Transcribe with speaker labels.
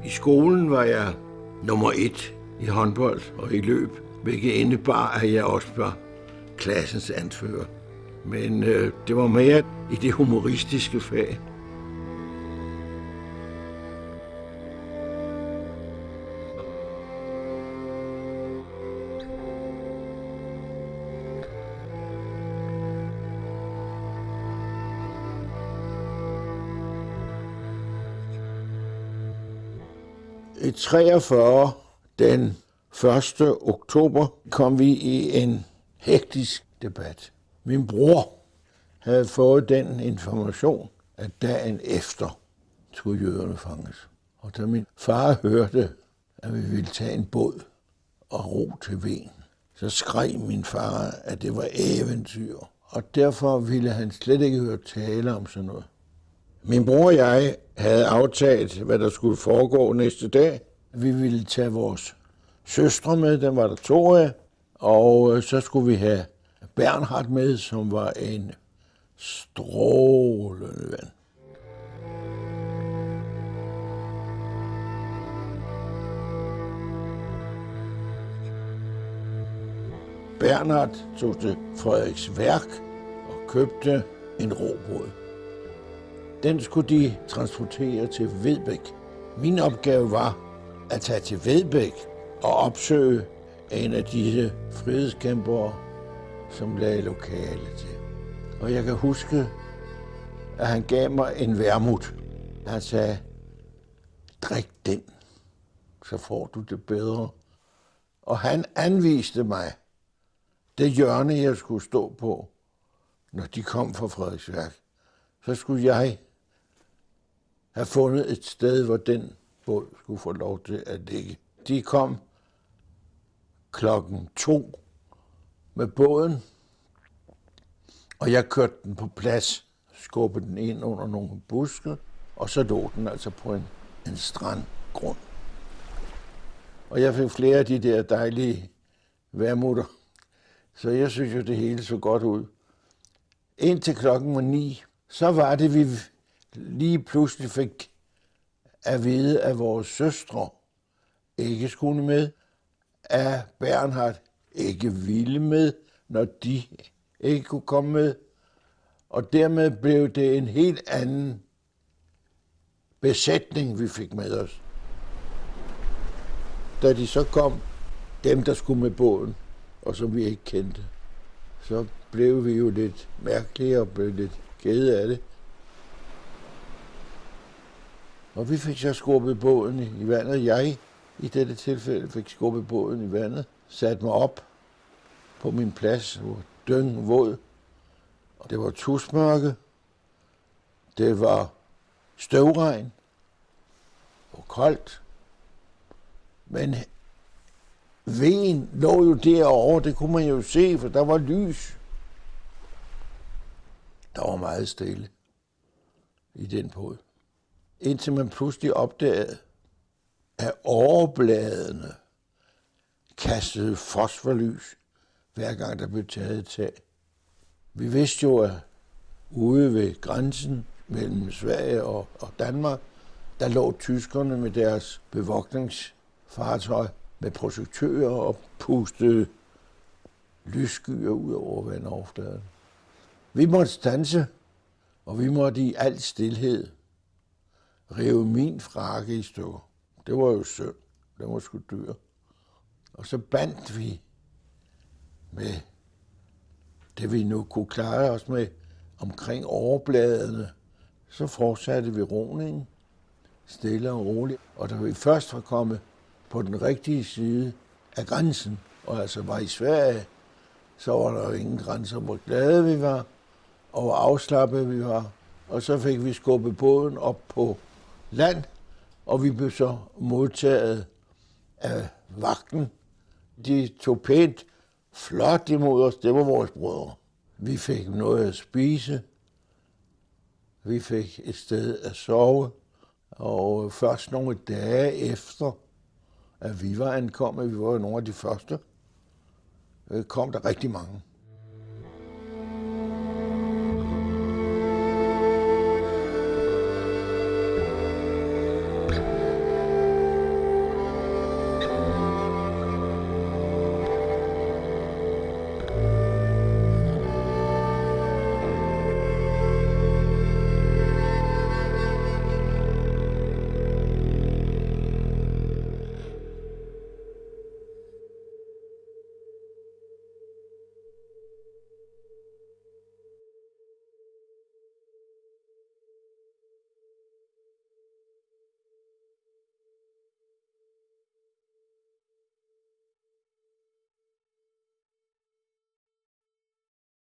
Speaker 1: I skolen var jeg nummer 1 i håndbold og i løb, hvilket indebar, at jeg også var klassens anfører. Men det var mere i det humoristiske fag. I 43, den 1. oktober, kom vi i en hektisk debat. Min bror havde fået den information, at dagen efter skulle jøderne fanges. Og da min far hørte, at vi ville tage en båd og ro til Hven, så skreg min far, at det var eventyr. Og derfor ville han slet ikke høre tale om sådan noget. Min bror og jeg havde aftalt, hvad der skulle foregå næste dag. Vi ville tage vores søstre med, den var der 2 af, og så skulle vi have Bernhard med, som var en strålende ven. Bernhard tog til Frederiksværk og købte en robåd. Den skulle de transportere til Vedbæk. Min opgave var at tage til Vedbæk og opsøge en af disse frihedskæmpere, som lagde lokale til. Og jeg kan huske, at han gav mig en vermut. Han sagde, drik den, så får du det bedre. Og han anviste mig det hjørne, jeg skulle stå på, når de kom fra Frederiksværk. Så skulle jeg have fundet et sted, hvor den båd skulle få lov til at ligge. De kom 2:00 med båden, og jeg kørte den på plads, skubbede den ind under nogle buske, og så lå den altså på en strandgrund. Og jeg fik flere af de der dejlige vermutter, så jeg synes jo, det hele så godt ud. Indtil 9:00, så var det, vi lige pludselig fik at vide, at vores søstre ikke skulle med, at Bernhard ikke ville med, når de ikke kunne komme med. Og dermed blev det en helt anden besætning, vi fik med os. Da de så kom, dem der skulle med båden, og som vi ikke kendte, så blev vi jo lidt mærkelige og blev lidt kede af det. Og vi fik så skubbet båden i vandet. Jeg i dette tilfælde fik skubbet båden i vandet, satte mig op på min plads, hvor dyng våd. Og det var tusmørke, det var støvregn og koldt. Men Hven lå jo derovre, det kunne man jo se, for der var lys. Der var meget stille i den båd. Indtil man pludselig opdagede, at overbladene kastede fosforlys, hver gang der blev taget et tag. Vi vidste jo, at ude ved grænsen mellem Sverige og Danmark, der lå tyskerne med deres bevogtningsfartøj med projektører og pustede lysskyer ud over vandoverfladen. Vi måtte standse, og vi måtte i al stilhed rive min frakke i stykker. Det var jo synd. Den var sgu dyr. Og så bandt vi med det, vi nu kunne klare os med omkring overbladene. Så fortsatte vi roningen stille og roligt. Og da vi først var kommet på den rigtige side af grænsen, og altså var i Sverige, så var der jo ingen grænser, hvor glade vi var, og hvor afslappede vi var. Og så fik vi skubbet båden op på land, og vi blev så modtaget af vagten. De tog pænt flot imod os. Det var vores brødre. Vi fik noget at spise. Vi fik et sted at sove. Og først nogle dage efter, at vi var ankommet, vi var jo nogle af de første, kom der rigtig mange.